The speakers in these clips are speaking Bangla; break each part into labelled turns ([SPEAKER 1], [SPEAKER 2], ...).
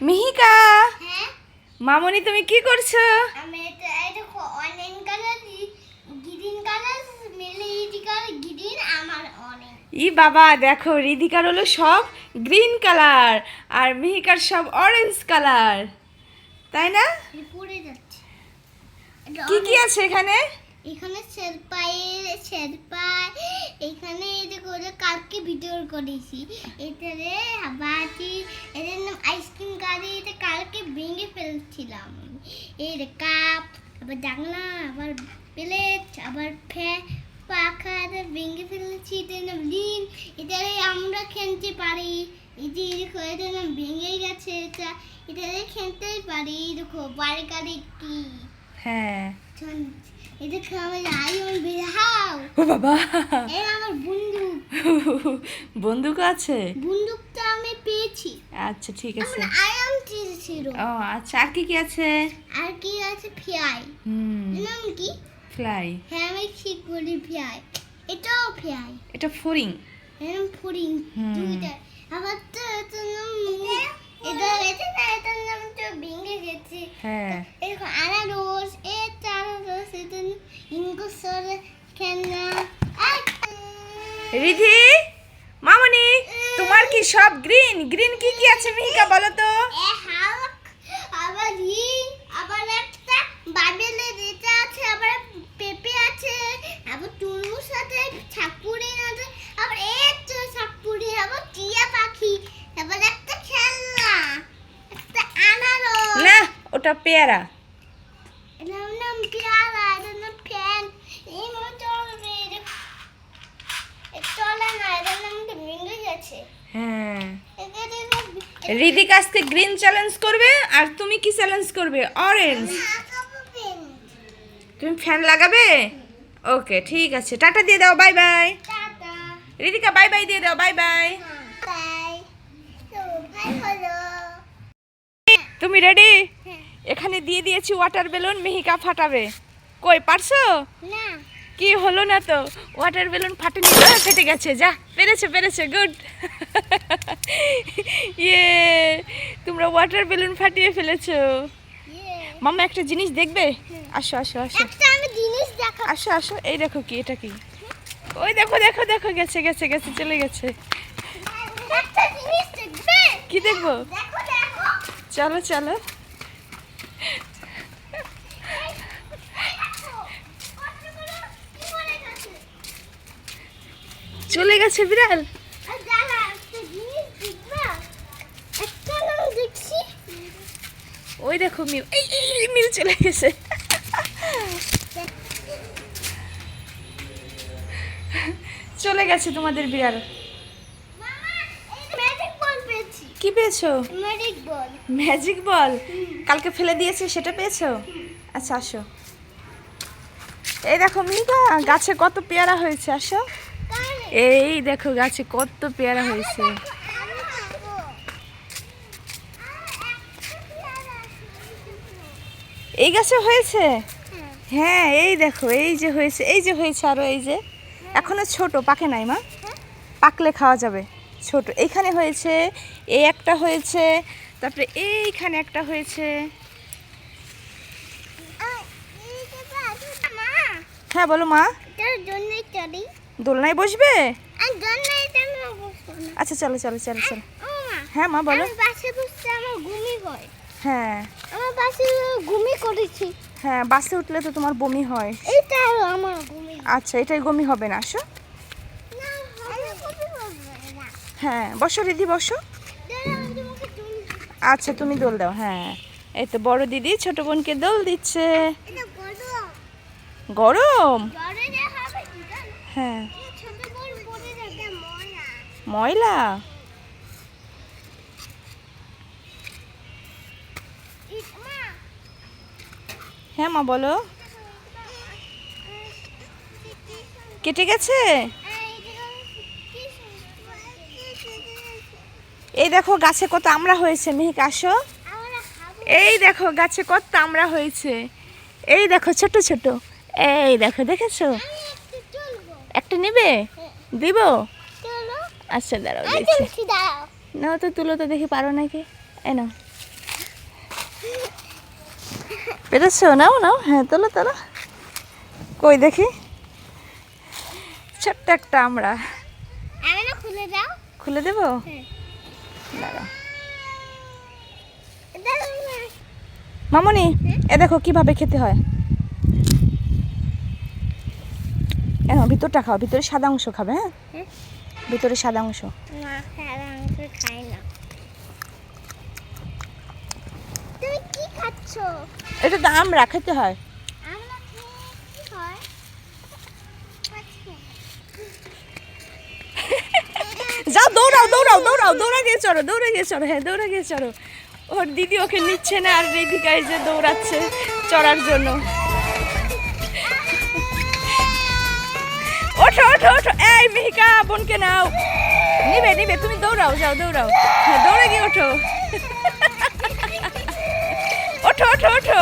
[SPEAKER 1] মিহিকা,
[SPEAKER 2] হ্যাঁ
[SPEAKER 1] মামনি তুমি কি করছো?
[SPEAKER 2] আমি এটা অনেক কালার গ্রিন কালার মিলে এই কালার গ্রিন আমার অনেক
[SPEAKER 1] ই বাবা, দেখো রিধিকার হলো সব গ্রিন কালার আর মিহিকার সব অরেঞ্জ কালার, তাই না?
[SPEAKER 2] পড়ে যাচ্ছে
[SPEAKER 1] কি কি আছে এখানে?
[SPEAKER 2] এখানে শেরপা এখানে এই যে করে কালকে ভিডিও করেছি এটারে বাটি এটার নাম আইসক্রিম গাড়ি এটা কালকে ভেঙে ফেলছিলাম এই রে কাপ আবার জানলা আবার প্লেট আবার পাখা এটা ভেঙে ফেলেছি এটার নাম লিন এটারে আমরা খেলতে পারি এই যে এটার নাম ভেঙে গেছে এটারে খেলতেই পারি দেখো বাড়ি গাড়ি কি
[SPEAKER 1] হ্যাঁ,
[SPEAKER 2] এটা খাওয়া আইন বেহাও
[SPEAKER 1] ও বাবা,
[SPEAKER 2] এই আমার বন্দুক
[SPEAKER 1] বন্দুক আছে?
[SPEAKER 2] বন্দুকটা আমি পেয়েছি
[SPEAKER 1] আচ্ছা ঠিক আছে।
[SPEAKER 2] আমার আয়াম ছিল
[SPEAKER 1] ও আচ্ছা, আর কি কি আছে?
[SPEAKER 2] আর কি আছে ফ্লাই নাম কি?
[SPEAKER 1] ফ্লাই।
[SPEAKER 2] হ্যাঁ আমি ঠিক বলি ফ্লাই এটাও ফ্লাই
[SPEAKER 1] এটা ফড়িং।
[SPEAKER 2] এরকম ফুরিং দুইটা আবার তো এটার নাম এটার নাম তো ভেঙে গেছে
[SPEAKER 1] হ্যাঁ,
[SPEAKER 2] এরকম আনারস এটা আনারস এটা ইনকোসর খেলনা
[SPEAKER 1] রিধি, মামনি, তোমার কি সব গ্রিন? গ্রিন কি কি আছে মিহিকা বলো তো?
[SPEAKER 2] হালক আবার রিং আবার একটা বাইবেলের এটা আছে আবার পেঁপে আছে আবার তরমুজ আছে ছাকুরি আছে আবার একটা ছাকুরি আবার টিয়া পাখি আবার একটা খেলনা একটা আনারস
[SPEAKER 1] না, ওটা পেয়ারা।
[SPEAKER 2] এটার নাম পেয়ারা এটার নাম ফ্যান এই মনে চলবে চলে না এটার নাম তো ভেঙে গেছে
[SPEAKER 1] হ্যাঁ,
[SPEAKER 2] এটা
[SPEAKER 1] রিধিকা আজকে গ্রিন চ্যালেঞ্জ করবে আর তুমি কি চ্যালেঞ্জ করবে? অরেঞ্জ। তুমি ফ্যান লাগাবে? ওকে ঠিক আছে, টাটা দিয়ে দাও, bye bye.
[SPEAKER 2] Tata
[SPEAKER 1] Ridhika bye bye দিয়ে দাও, বাই বাই।
[SPEAKER 2] বাই তো ভাই হলো
[SPEAKER 1] তুমি রেডি?
[SPEAKER 2] হ্যাঁ
[SPEAKER 1] এখানে দিয়ে দিয়েছি ওয়াটার বেলুন, মিহিকা ফাটাবে। কই পারছো?
[SPEAKER 2] না
[SPEAKER 1] কি হলো না তো, ওয়াটার বেলুন ফাটেনি, ফেটে গেছে। যা, পেরেছে পেরেছে, গুড। ইয়ে, তোমরা ওয়াটার বেলুন ফাটিয়ে ফেলেছো। মাম্মা একটা জিনিস দেখবে? আসো আসো আসো
[SPEAKER 2] একটা আমি জিনিস দেখাবো
[SPEAKER 1] আসো আসো, এই দেখো কি, এটা কি? ওই দেখো দেখো দেখো, গেছে গেছে গেছে, চলে গেছে।
[SPEAKER 2] একটা জিনিস দেখবে
[SPEAKER 1] কি দেখবো?
[SPEAKER 2] দেখো দেখো
[SPEAKER 1] চলো চলো। চলে গেছে বিড়াল। ওই দেখো মিউ, এই এই, এই, মিউ চলে গেছে। চলে গেছে তোমাদের বিড়াল। কি পেয়েছো? Magic ball. কালকে ফেলে দিয়েছে, সেটা পেয়েছো? আচ্ছা আসো। এই দেখো মিহিকা, গাছে কত পেয়ারা হয়েছে, আসো। এই দেখো গাছে কত পেয়ারা হয়েছে। এই গাছে হয়েছে? হ্যাঁ, এই দেখো, এই যে হয়েছে, এই যে হয়েছে, আরো এই যে এখনো ছোট, পাকে নাই মা, পাকলে খাওয়া যাবে। ছোট এইখানে হয়েছে, এই একটা হয়েছে, তারপরে এইখানে একটা হয়েছে। হ্যাঁ বলো মা। দোলনায় বসবে? আচ্ছা চলো চলো চলো চলো। হ্যাঁ মা বলো। হ্যাঁ
[SPEAKER 2] আমার বাসে ঘুমি করেছি
[SPEAKER 1] হ্যাঁ, বাসে উঠলে তো তোমার বমি হয়।
[SPEAKER 2] এইটা আমার ঘুমি
[SPEAKER 1] আচ্ছা, এটাই বমি হবে না, আসো।
[SPEAKER 2] না আমি কপি করব না
[SPEAKER 1] হ্যাঁ বসো রিধি, বসো।
[SPEAKER 2] আমি তোমাকে দুল
[SPEAKER 1] আচ্ছা তুমি দোল দাও। হ্যাঁ, এই তো বড় দিদি ছোট বোনকে দোল দিচ্ছে।
[SPEAKER 2] এটা বড়
[SPEAKER 1] গরম?
[SPEAKER 2] জরে যে হবে দুটো
[SPEAKER 1] হ্যাঁ।
[SPEAKER 2] ছোট বল পড়ে যাবে ময়লা
[SPEAKER 1] ময়লা?
[SPEAKER 2] মা
[SPEAKER 1] হ্যাঁ মা বলো। কেটে গেছে? এই দেখো গাছে কত আমড়া হয়েছে, মিহিকা আসো। এই দেখো গাছে কত আমড়া হয়েছে, এই দেখো ছোট ছোট, এই দেখো, দেখেছো? একটা নেবে? দিব? আচ্ছা দাঁড়াও, দিচ্ছি। নাও তো, তুলো তো, দেখি পারো নাকি। এই নাও। পেরেছো? নাও নাও, হ্যাঁ তোলো তোলো। কই দেখি, ছোট্ট একটা আমরা।
[SPEAKER 2] আমি না খুলে দাও।
[SPEAKER 1] খুলে দেবো?
[SPEAKER 2] হ্যাঁ।
[SPEAKER 1] দাঁড়াও।
[SPEAKER 2] দাও না।
[SPEAKER 1] মামনি, এ দেখো কিভাবে খেতে হয়। ভিতরটা খাও, ভিতরে সাদা অংশ খাবে। হ্যাঁ,
[SPEAKER 2] হ্যাঁ?
[SPEAKER 1] ভিতরে সাদা অংশ।
[SPEAKER 2] না, সারা অংশ খাই না। তুমি কি খাচ্ছো?
[SPEAKER 1] এটা তো আমরা খেতে হয়।
[SPEAKER 2] আমরা খেয়ে কি হয়? আচ্ছা।
[SPEAKER 1] যাও, দৌড়াও দৌড়াও দৌড়াও, দৌড়া গিয়ে চড়ো, দৌড়ে গিয়ে চড়ো, হ্যাঁ দৌড়ে গিয়ে চড়ো। ওর দিদি ওকে নিচ্ছে না, আর রিধিকা এই যে দৌড়াচ্ছে চড়ার জন্য। ওঠো ওঠো ওঠো, এই মিহিকা বোনকে নাও। নিবে নিবে, তুমি দৌড়াও, যাও দৌড়াও, হ্যাঁ দৌড়ে গিয়ে ওঠো। ওঠো ওঠো ওঠো,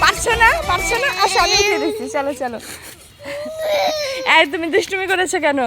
[SPEAKER 1] পারছো না পারছো না, আসো আমি উঠে দিচ্ছি, চলো চলো। এই তুমি দুষ্টুমি করেছো কেন?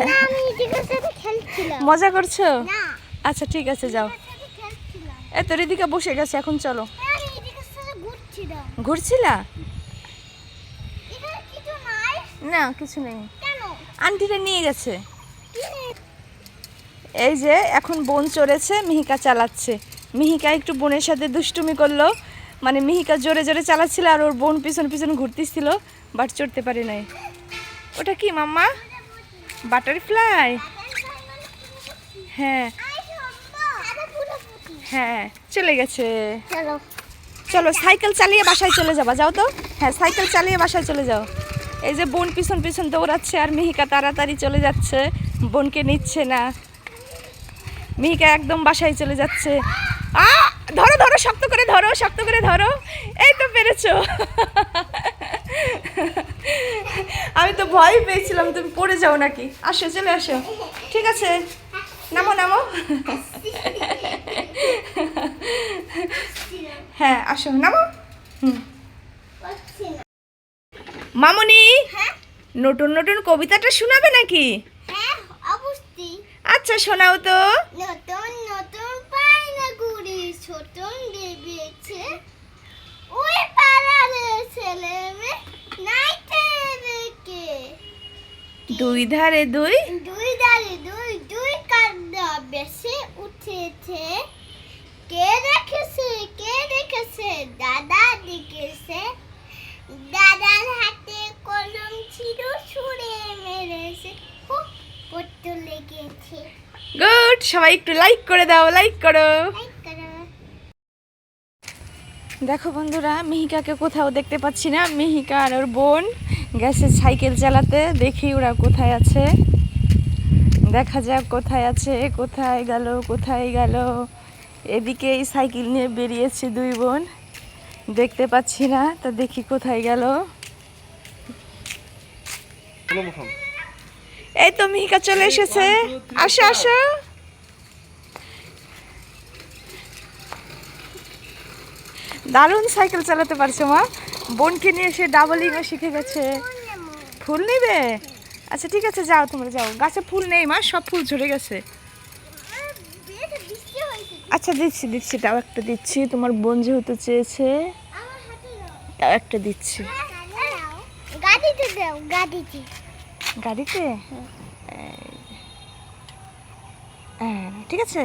[SPEAKER 2] না, আমি রিদিকার সাথে খেলছিলাম।
[SPEAKER 1] মজা করছো?
[SPEAKER 2] না,
[SPEAKER 1] আচ্ছা ঠিক আছে, যাও।
[SPEAKER 2] সাথে খেলছিলাম।
[SPEAKER 1] এই তো রিদিকা বসে গেছে, এখন চলো।
[SPEAKER 2] আমি রিদিকার সাথে ঘুরছিলাম।
[SPEAKER 1] ঘুরছিলা?
[SPEAKER 2] এখানে কিছু নাই।
[SPEAKER 1] না কিছু নেই,
[SPEAKER 2] কেন?
[SPEAKER 1] আন্টিরা নিয়ে গেছে।
[SPEAKER 2] কি নেই?
[SPEAKER 1] এই যে এখন বোন চড়েছে, মিহিকা চালাচ্ছে। মিহিকা একটু বোনের সাথে দুষ্টুমি করলো, মানে মিহিকা জোরে জোরে চালাচ্ছিল আর ওর বোন পিছন পিছন ঘুরতেছিল, বাট চড়তে পারে নাই। ওটা কি মাম্মা? বাটারফ্লাই? হ্যাঁ হ্যাঁ, চলে গেছে।
[SPEAKER 2] চলো।
[SPEAKER 1] চলো সাইকেল চালিয়ে বাসায় চলে যাবা, যাও তো। হ্যাঁ সাইকেল চালিয়ে বাসায় চলে যাও। এই যে বোন পিছন পিছন দৌড়াচ্ছে আর মিহিকা তাড়াতাড়ি চলে যাচ্ছে, বোনকে নিচ্ছে না। মিহিকা একদম বাসায় চলে যাচ্ছে। ধরো ধরো, শক্ত করে ধরো, শক্ত করে ধরো। এই তো পেরেছো। আমি তো ভয় পেয়েছিলাম তুমি পড়ে যাও নাকি। আসো, চলে আসো। ঠিক আছে, নামো নামো। হ্যাঁ আসো, নামো। মামনি,
[SPEAKER 2] হ্যাঁ?
[SPEAKER 1] নতুন নতুন কবিতাটা শোনাবে নাকি?
[SPEAKER 2] হ্যাঁ, অবশ্যই।
[SPEAKER 1] আচ্ছা শোনাও তো।
[SPEAKER 2] নতুন নতুন পায়না ঘুরি ছোটন বেবিয়েছে, ওই পাড়ার ছেলে মেয়ে নাইতে রেখে,
[SPEAKER 1] দুই ধারে দুই,
[SPEAKER 2] দুই দাঁড়ে দুই দুই কান্না বেশে উঠেছে, কে দেখেছে দাদা দেখেছে, দাদার হাতে কলম ছিল ছুঁড়ে মেরেছে, খুব পড়তে লেগেছে।
[SPEAKER 1] গুড। সবাই একটু লাইক করে দাও, লাইক করো।
[SPEAKER 2] লাইক করো।
[SPEAKER 1] দেখো বন্ধুরা, মিহিকাকে কোথাও দেখতে পাচ্ছি না। মিহিকা আর ওর বোন গেছে সাইকেল চালাতে, দেখি ওরা কোথায় আছে। দেখা যাক কোথায় আছে, কোথায় গেল কোথায় গেল। এদিকে এই সাইকেল নিয়ে বেরিয়েছে দুই বোন, দেখতে পাচ্ছি না, তা দেখি কোথায় গেল। এই তো মিহিকা চলে এসেছে, আসো আসো। দারুণ সাইকেল চালাতে পারছো মা, বোনকে নিয়ে এসে ডাবলিংও শিখে গেছে। ফুল নেবে? আচ্ছা ঠিক আছে, যাও তোমরা যাও। গাছে ফুল নেই মা, সব ফুল ঝরে গেছে। আচ্ছা দিচ্ছি দিচ্ছি, তাও একটা দিচ্ছি, তোমার বোন যেহেতু চেয়েছে তাও একটা দিচ্ছি।
[SPEAKER 2] গাড়িতে দাও, গাড়িতে।
[SPEAKER 1] গাড়িতে? হ্যাঁ ঠিক আছে,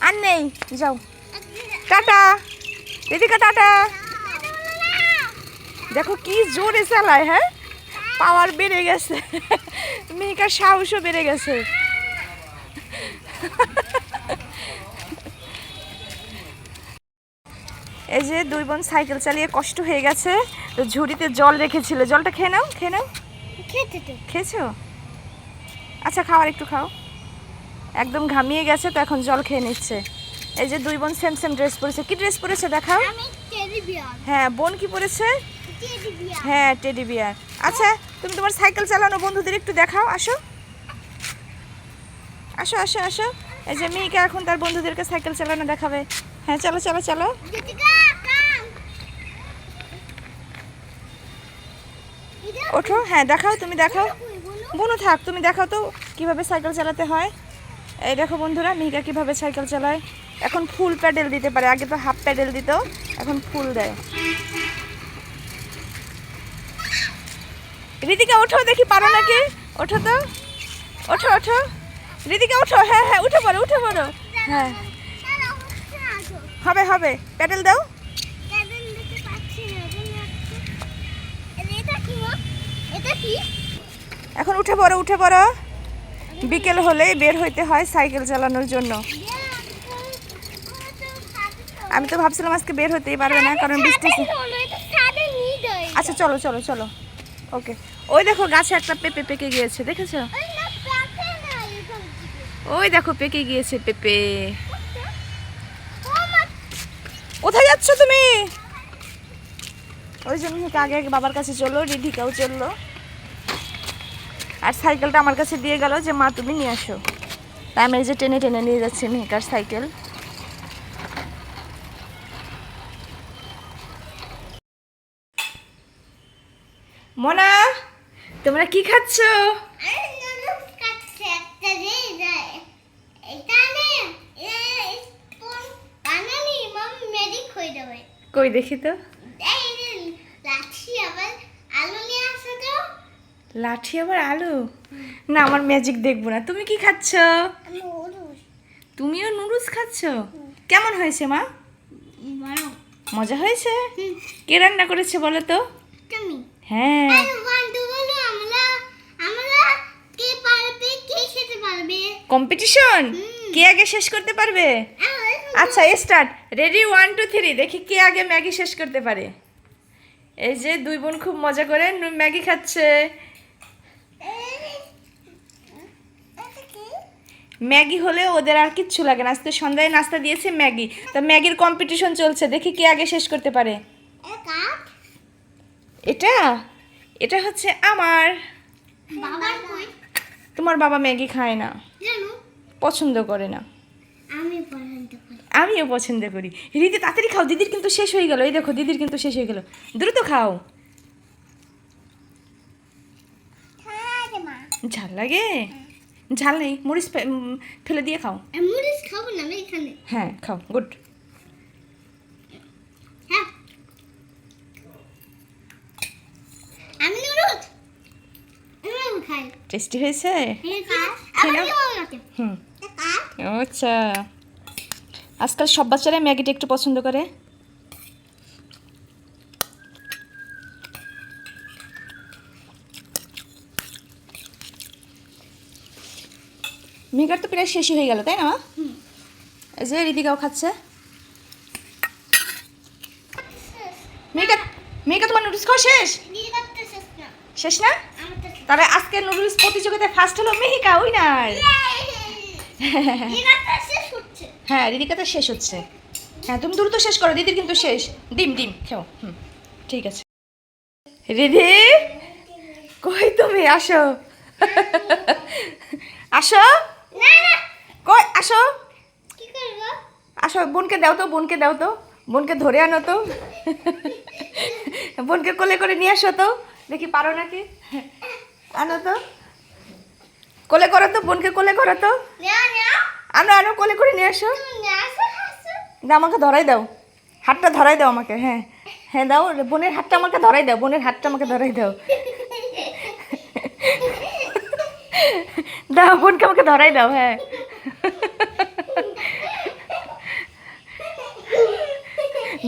[SPEAKER 1] আর নেই, যাও। টাটা দিদিকা, টাটা। দেখো কি জোরে চালায়, হ্যাঁ পাওয়ার বেড়ে গেছে, মেয়েকার সাহসও বেড়ে গেছে। এই যে দুই বোন সাইকেল চালিয়ে কষ্ট হয়ে গেছে, তো ঝুড়িতে জল রেখেছিল, জলটা খেয়ে নাও, খেয়ে নাও। খেয়েছো? আচ্ছা খাওয়ার একটু খাও। একদম ঘামিয়ে গেছে তো এখন জল খেয়ে নিচ্ছে। এই যে দুই বোন সেম সেম ড্রেস পরেছে। কি ড্রেস পরেছে দেখাও? হ্যাঁ বোন কি পরেছে? হ্যাঁ টেডি বিয়ার। আচ্ছা তুমি তোমার সাইকেল চালানো বন্ধুদের একটু দেখাও, আসো আসো আসো আসো। এই যে মিহিকা এখন তার বন্ধুদেরকে সাইকেল চালানো দেখাবে। হ্যাঁ চলো চলো চলো। ওঠো, হ্যাঁ দেখাও, তুমি দেখাও। বুনু থাক, তুমি দেখাও তো কিভাবে সাইকেল চালাতে হয়। এই দেখো বন্ধুরা, মিহিকা কিভাবে সাইকেল চালায়। এখন ফুল প্যাডেল দিতে পারে, আগে তো হাফ প্যাডেল দিত, এখন ফুল দেয়। ঋতিকা ওঠো, দেখি পারো নাকি, ওঠো তো, ওঠো ওঠো ঋতিকা ওঠো, হ্যাঁ হ্যাঁ উঠে পড়ো উঠে পড়ো, হ্যাঁ হবে হবে, প্যাডেল দাও। এখন উঠে পড়ো উঠে পড়ো, বিকেল হলেই বের হইতে হয় সাইকেল চালানোর জন্য। আমি তো ভাবছিলাম আজকে বের হতেই পারবে না, কারণ বৃষ্টি। আচ্ছা চলো চলো চলো, ওকে। ওই দেখো গাছে একটা পেঁপে পেকে গিয়েছে, দেখেছো? ওই দেখো পেকে গিয়েছে পেঁপে। কোথায় যাচ্ছ তুমি? ওই জন্য আগে আগে বাবার কাছে চললো, রিধিকাও চললো, আর সাইকেলটা আমার কাছে দিয়ে গেল যে মা তুমি নিয়ে আসো। তাই আমি এই যে টেনে টেনে নিয়ে যাচ্ছি মেহেকার সাইকেল। মোনা, তোমরা কি খাচ্ছ? কই দেখি তো। লাঠি আবার আলু? না, আমার ম্যাজিক দেখবো না। তুমি কি খাচ্ছ? তুমিও নুডলস খাচ্ছ? কেমন হয়েছে মা? মজা হয়েছে? কে রান্না করেছে বলো তো? হ্যাঁ, কম্পিটিশন, কে আগে শেষ করতে পারবে? আচ্ছা স্টার্ট, রেডি 1 2 3, দেখি কে আগে ম্যাগি শেষ করতে পারে। এই যে দুই বোন খুব মজা করে ম্যাগি খাচ্ছে। ম্যাগি হলে ওদের আর কিচ্ছু লাগে না, আজকে সন্ধ্যায় নাস্তা দিয়েছে ম্যাগি, তো ম্যাগির কম্পিটিশন চলছে, দেখি কে আগে শেষ করতে পারে। এটা এটা হচ্ছে আমার। তোমার বাবা ম্যাগি খায় না, পছন্দ করে না। আমিও পছন্দ করি। রীতি তাড়াতাড়ি খাও, দিদির কিন্তু শেষ হয়ে গেল। এই দেখো দিদির কিন্তু শেষ হয়ে গেল, দ্রুত খাও। ঝাল লাগে? ঝাল নেই, মরিচ ফেলে দিয়ে খাও।
[SPEAKER 2] মরিচ খাবো না এখানে।
[SPEAKER 1] হ্যাঁ খাও, গুড।
[SPEAKER 2] আমি নুডলস খাই।
[SPEAKER 1] টেস্টি হয়েছে? হুম, আচ্ছা। আজকাল সব বাচ্চারাই ম্যাগিটা একটু পছন্দ করে। মেঘার তো প্রায় শেষই হয়ে গেল, তাই না? এই যে রিদিকাও খাচ্ছে। মেঘা তোমার নুডলস খাওয়া শেষ? শেষ না? তবে আজকের নুডলস প্রতিযোগিতায় ফার্স্ট হলো মেহিকা, উইনার। হ্যাঁ রিদিকাটা শেষ হচ্ছে। হ্যাঁ তুমি দ্রুত শেষ করো, দিদির কিন্তু শেষ। ডিম ডিম খেও। হুম, ঠিক আছে। রিধি কই তুমি? আসো আসো, কই আসো, আসো। বোনকে দাও তো, বোনকে দাও তো, বোনকে ধরে আনো তো, বোনকে কোলে করে নিয়ে আসো তো, দেখি পারো নাকি। আনো তো, কোলে করো তো, বোনকে কোলে করো তো, আনো আনো, কোলে করে নিয়ে আসো। দাও, আমাকে ধরাই দাও, হাতটা ধরাই দাও আমাকে। হ্যাঁ হ্যাঁ দাও, বোনের হাতটা আমাকে ধরাই দাও, বোনের হাতটা আমাকে ধরাই দাও। দাও, বোনকে আমাকে ধরাই দাও। হ্যাঁ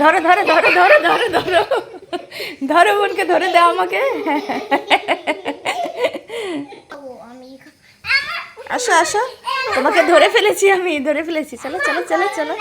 [SPEAKER 1] ধরো ধরো ধরো ধরো ধরো ধরো ধরো, বোনকে ধরে দাও আমাকে। আসো আসো, তোমাকে ধরে ফেলেছি, আমি ধরে ফেলেছি। চলো চলো চলো চলো।